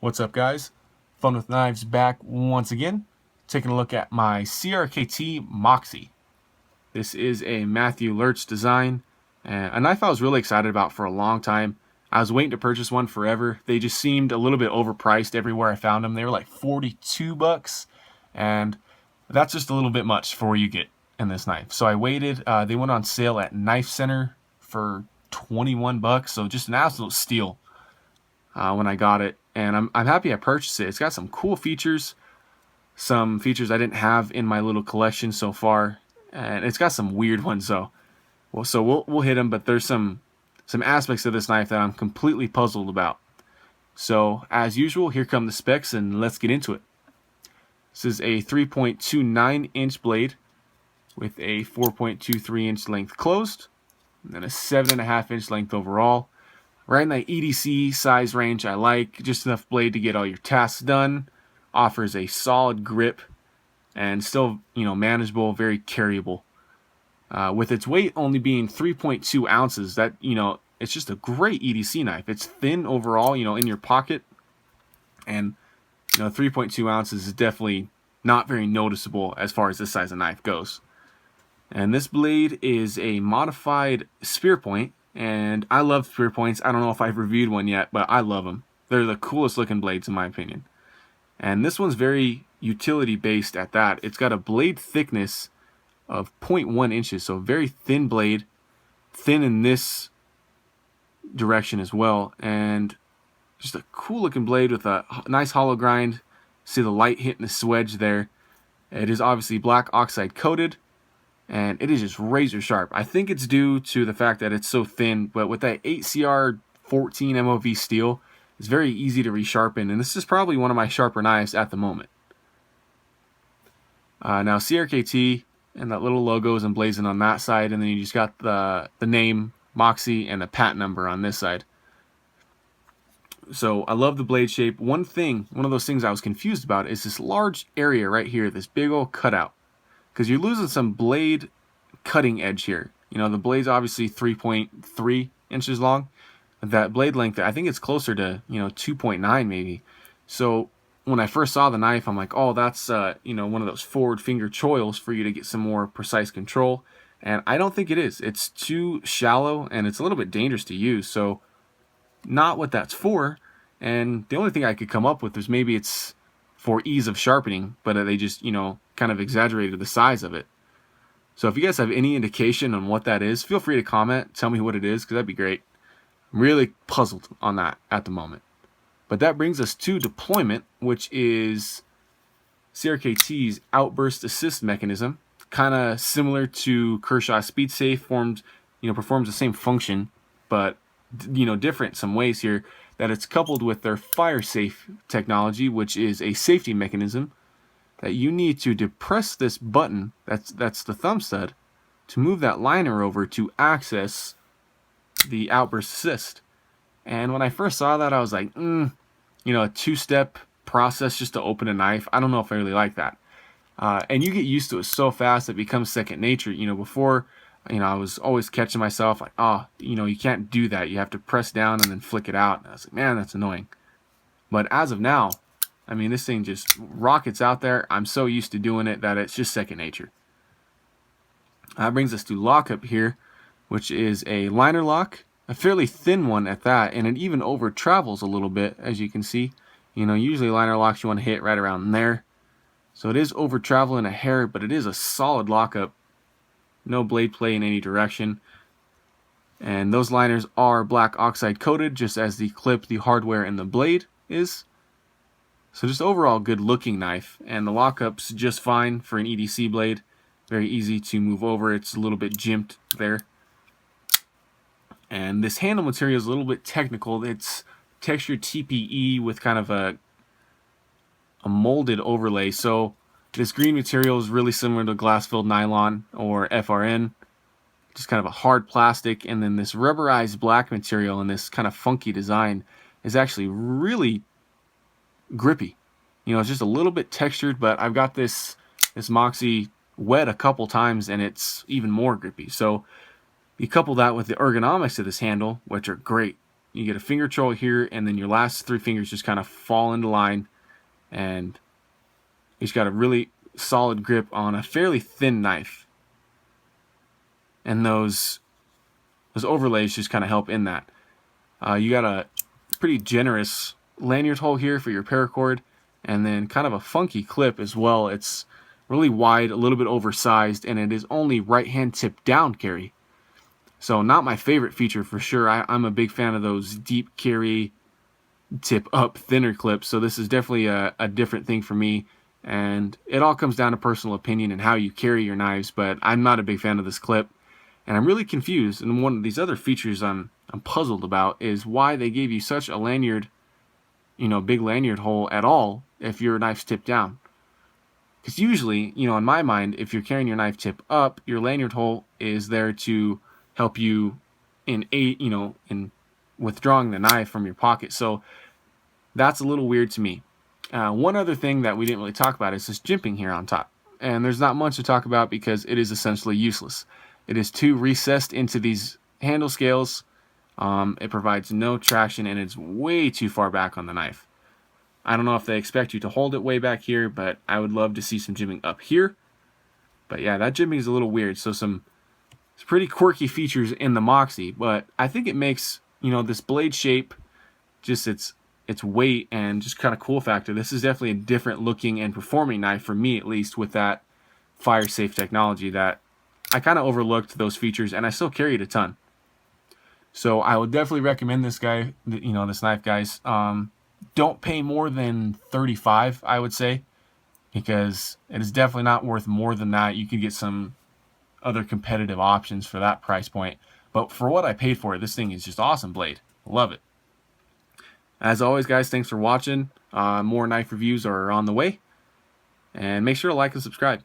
What's up, guys? Fun with Knives back once again, taking a look at my CRKT Moxie. This is a Matthew Lurch design, and a knife I was really excited about for a long time. I was waiting to purchase one forever. They just seemed a little bit overpriced everywhere I found them. They were like 42 bucks, and that's just a little bit much for what you get in this knife. So I waited. They went on sale at Knife Center for 21 bucks, so just an absolute steal when I got it, and I'm happy I purchased it. It's got some cool features, some features I didn't have in my little collection so far, and it's got some weird ones though. We'll hit them, but there's some aspects of this knife that I'm completely puzzled about. So as usual, here come the specs, and let's get into it. This is a 3.29 inch blade with a 4.23 inch length closed, and then a 7.5 inch length overall. Right in that EDC size range I like, just enough blade to get all your tasks done. Offers a solid grip and still, manageable, very carryable. With its weight only being 3.2 ounces, that, it's just a great EDC knife. It's thin overall, in your pocket. And, 3.2 ounces is definitely not very noticeable as far as this size of knife goes. And this blade is a modified spear point. And I love spear points. I don't know if I've reviewed one yet, but I love them. They're the coolest looking blades in my opinion. And this one's very utility based at that. It's got a blade thickness of 0.1 inches, so very thin blade, thin in this direction as well, and just a cool looking blade with a nice hollow grind. See the light hitting the swedge there. It is obviously black oxide coated, and it is just razor sharp. I think it's due to the fact that it's so thin, but with that 8CR 14 MOV steel, it's very easy to resharpen, and this is probably one of my sharper knives at the moment. Now CRKT and that little logo is emblazoned on that side, and then you just got the name Moxie and the patent number on this side. So I love the blade shape. One of those things I was confused about is this large area right here, this big old cutout. Because you're losing some blade cutting edge here. The blade's obviously 3.3 inches long. That blade length, I think it's closer to, 2.9 maybe. So when I first saw the knife, I'm like, oh, that's, one of those forward finger choils for you to get some more precise control. And I don't think it is. It's too shallow, and it's a little bit dangerous to use. So not what that's for. And the only thing I could come up with is maybe it's for ease of sharpening, but they just, kind of exaggerated the size of it. So if you guys have any indication on what that is, feel free to comment, tell me what it is, because that'd be great. I'm really puzzled on that at the moment. But that brings us to deployment, which is CRKT's outburst assist mechanism, kind of similar to Kershaw's Speed Safe, performs the same function, but different some ways here. That it's coupled with their fire safe technology, which is a safety mechanism that you need to depress this button, that's the thumb stud, to move that liner over to access the outburst assist. And when I first saw that, I was like, a two-step process just to open a knife. I don't know if I really like that. And you get used to it so fast it becomes second nature. Before, I was always catching myself like, you can't do that. You have to press down and then flick it out. And I was like, man, that's annoying. But as of now, this thing just rockets out there. I'm so used to doing it that it's just second nature. That brings us to lockup here, which is a liner lock, a fairly thin one at that, and it even over travels a little bit, as you can see. Usually liner locks you want to hit right around there. So it is over traveling a hair, but it is a solid lockup. No blade play in any direction. And those liners are black oxide coated, just as the clip, the hardware, and the blade is. So just overall good looking knife, and the lockup's just fine for an EDC blade. Very easy to move over. It's a little bit jimped there. And this handle material is a little bit technical. It's textured TPE with kind of a molded overlay. So this green material is really similar to glass-filled nylon or FRN. Just kind of a hard plastic. And then this rubberized black material and this kind of funky design is actually really grippy. It's just a little bit textured, but I've got this Moxie wet a couple times and it's even more grippy. So you couple that with the ergonomics of this handle, which are great. you get a finger control here, and then your last 3 fingers just kind of fall into line, and you just got a really solid grip on a fairly thin knife. And those overlays just kind of help in that. You got a pretty generous lanyard hole here for your paracord, and then kind of a funky clip as well. It's really wide, a little bit oversized, and it is only right hand tip down carry. So not my favorite feature for sure. I'm a big fan of those deep carry, tip up, thinner clips. So this is definitely a different thing for me. And it all comes down to personal opinion and how you carry your knives. But I'm not a big fan of this clip. And I'm really confused. And one of these other features I'm puzzled about is why they gave you such a lanyard, big lanyard hole at all if your knife's tipped down. Because usually, in my mind, if you're carrying your knife tip up, your lanyard hole is there to help you in withdrawing the knife from your pocket. So that's a little weird to me. One other thing that we didn't really talk about is this jimping here on top. And there's not much to talk about because it is essentially useless. It is too recessed into these handle scales. It provides no traction, and it's way too far back on the knife. I don't know if they expect you to hold it way back here, but I would love to see some jimping up here. But yeah, that jimping is a little weird. So some pretty quirky features in the Moxie, but I think it makes, this blade shape, just its weight and just kind of cool factor. This is definitely a different looking and performing knife for me, at least, with that fire safe technology that I kind of overlooked those features, and I still carry it a ton. So I would definitely recommend this guy, this knife, guys. Don't pay more than $35, I would say, because it is definitely not worth more than that. You could get some other competitive options for that price point. But for what I paid for it, this thing is just awesome blade. Love it. As always, guys, thanks for watching. More knife reviews are on the way. And make sure to like and subscribe.